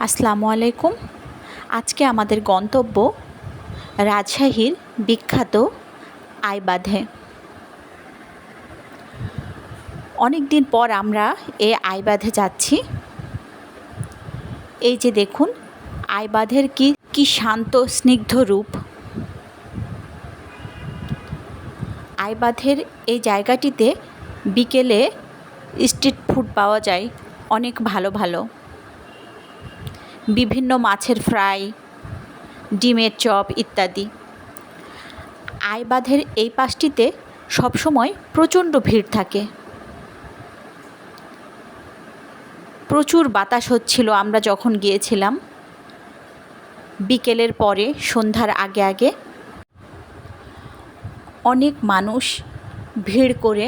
আসসালামু আলাইকুম। আজকে আমাদের গন্তব্য রাজশাহীর বিখ্যাত আইবাঁধে। অনেক দিন পর আমরা এই আইবাঁধে যাচ্ছি। এই যে দেখুন আইবাঁধের কি শান্ত স্নিগ্ধ রূপ। আইবাঁধের এই জায়গাটিতে বিকেলে স্ট্রিট ফুড পাওয়া যায় অনেক ভালো ভালো। বিভিন্ন মাছের ফ্রাই, ডিমের চপ ইত্যাদি। আইবাঁধের এই পাশটিতে সবসময় প্রচণ্ড ভিড় থাকে। প্রচুর বাতাস হচ্ছিল আমরা যখন গিয়েছিলাম বিকেলের পরে, সন্ধ্যার আগে আগে। অনেক মানুষ ভিড় করে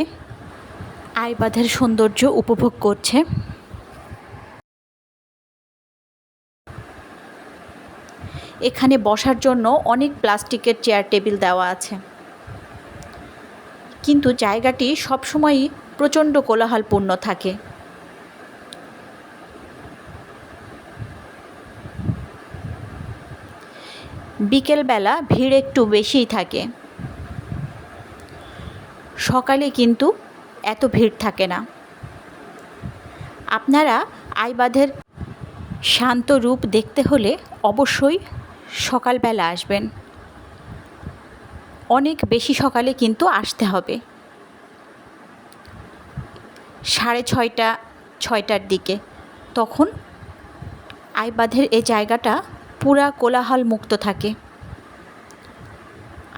আইবাঁধের সৌন্দর্য উপভোগ করছে। এখানে বসার জন্য অনেক প্লাস্টিকের চেয়ার টেবিল দেওয়া আছে, কিন্তু জায়গাটি সবসময়ই প্রচণ্ড কোলাহলপূর্ণ থাকে। বিকেলবেলা ভিড় একটু বেশিই থাকে, সকালে কিন্তু এত ভিড় থাকে না। আপনারা আইবাঁধের শান্ত রূপ দেখতে হলে অবশ্যই সকালবেলা আসবেন। অনেক বেশি সকালে কিন্তু আসতে হবে, 6:30 6টার দিকে। তখন আইবাঁধের এই জায়গাটা পুরা কোলাহল মুক্ত থাকে।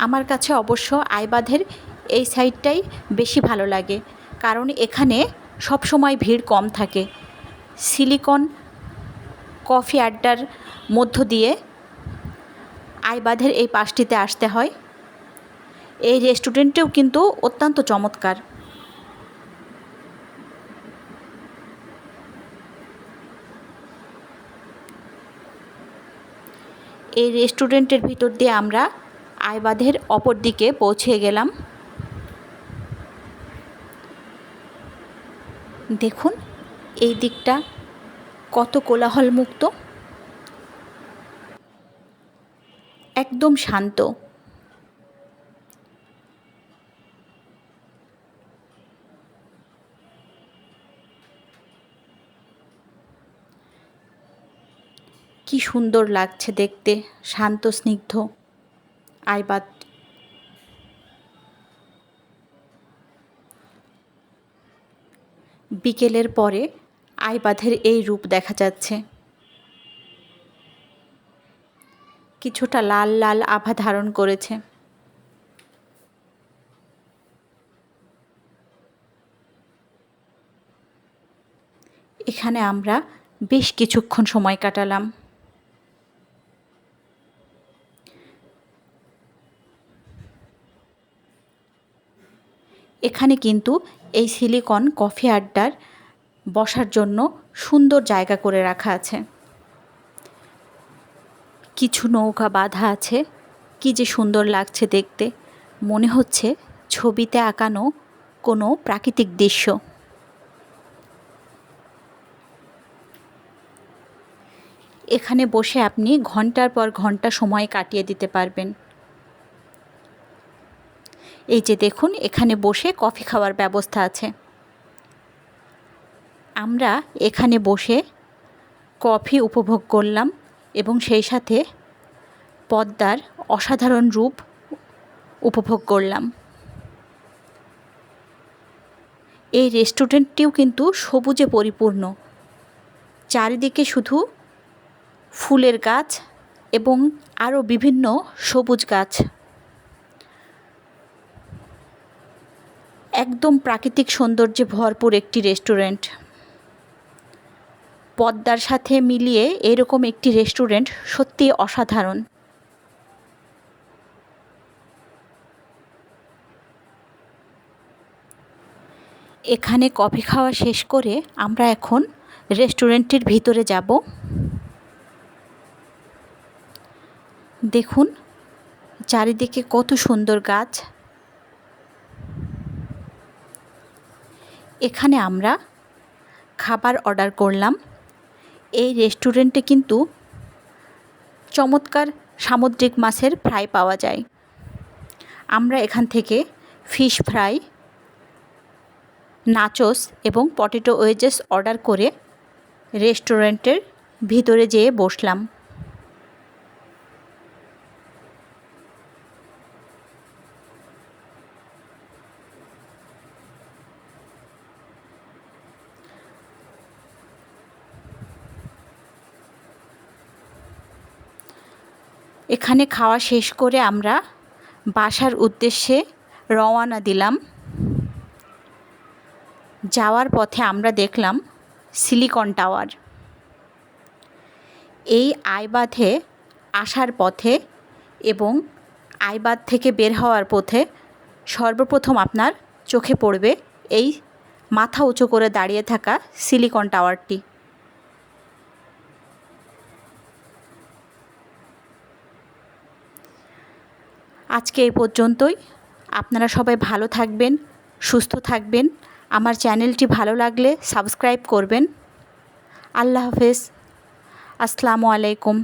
আমার কাছে অবশ্য আইবাঁধের এই সাইডটাই বেশি ভালো লাগে, কারণ এখানে সবসময় ভিড় কম থাকে। সিলিকন কফি আড্ডার মধ্য দিয়ে আইবাঁধের এই পাশটিতে আসতে হয়। এই রেস্টুরেন্টটিও কিন্তু অত্যন্ত চমৎকার। এই রেস্টুরেন্টের ভিতর দিয়ে আমরা আইবাঁধের অপর দিকে পৌঁছে গেলাম। দেখুন এই দিকটা কত কোলাহলমুক্ত, একদম শান্ত। কি সুন্দর লাগছে দেখতে, শান্ত স্নিগ্ধ আইবাঁধ। বিকেলের পরে আইবাঁধের এই রূপ দেখা যাচ্ছে, কিছুটা লাল লাল আভা ধারণ করেছে। এখানে আমরা বেশ কিছুক্ষণ সময় কাটালাম। এখানে কিন্তু এই সিলিকন কফি আড্ডার বসার জন্য সুন্দর জায়গা করে রাখা আছে। কিছু নৌকা বাঁধা আছে, কি যে সুন্দর লাগছে দেখতে, মনে হচ্ছে ছবিতে আঁকানো কোনো প্রাকৃতিক দৃশ্য। এখানে বসে আপনি ঘন্টার পর ঘন্টা সময় কাটিয়ে দিতে পারবেন। এই যে দেখুন এখানে বসে কফি খাওয়ার ব্যবস্থা আছে। আমরা এখানে বসে কফি উপভোগ করলাম এবং সেই সাথে পদ্মার অসাধারণ রূপ উপভোগ করলাম। এই রেস্টুরেন্টটিও কিন্তু সবুজে পরিপূর্ণ, চারিদিকে শুধু ফুলের গাছ এবং আরও বিভিন্ন সবুজ গাছ। একদম প্রাকৃতিক সৌন্দর্যে ভরপুর একটি রেস্টুরেন্ট। পদ্মার সাথে মিলিয়ে এরকম একটি রেস্টুরেন্ট সত্যিই অসাধারণ। এখানে কফি খাওয়া শেষ করে আমরা এখন রেস্টুরেন্টের ভিতরে যাব। দেখুন চারিদিকে কত সুন্দর গাছ। এখানে আমরা খাবার অর্ডার করলাম এই রেস্টুরেন্টে কিন্তু চমৎকার সামুদ্রিক মাছের ফ্রাই পাওয়া যায়। আমরা এখান থেকে ফিশ ফ্রাই, নাচোস এবং পটেটো ওয়েজেস অর্ডার করে রেস্টুরেন্টের ভিতরে যেয়ে বসলাম। এখানে খাওয়া শেষ করে আমরা বাসার উদ্দেশ্যে রওনা দিলাম। যাওয়ার পথে আমরা দেখলাম সিলিকন টাওয়ার। এই আইবাথে আসার পথে এবং আইবাথ থেকে বের হওয়ার পথে সর্বপ্রথম আপনার চোখে পড়বে এই মাথা উঁচু করে দাঁড়িয়ে থাকা সিলিকন টাওয়ারটি। আজকে এই পর্যন্তই। আপনারা সবাই ভালো থাকবেন, সুস্থ থাকবেন। আমার চ্যানেলটি ভালো লাগলে সাবস্ক্রাইব করবেন। আল্লাহ হাফেজ। আসসালামু আলাইকুম।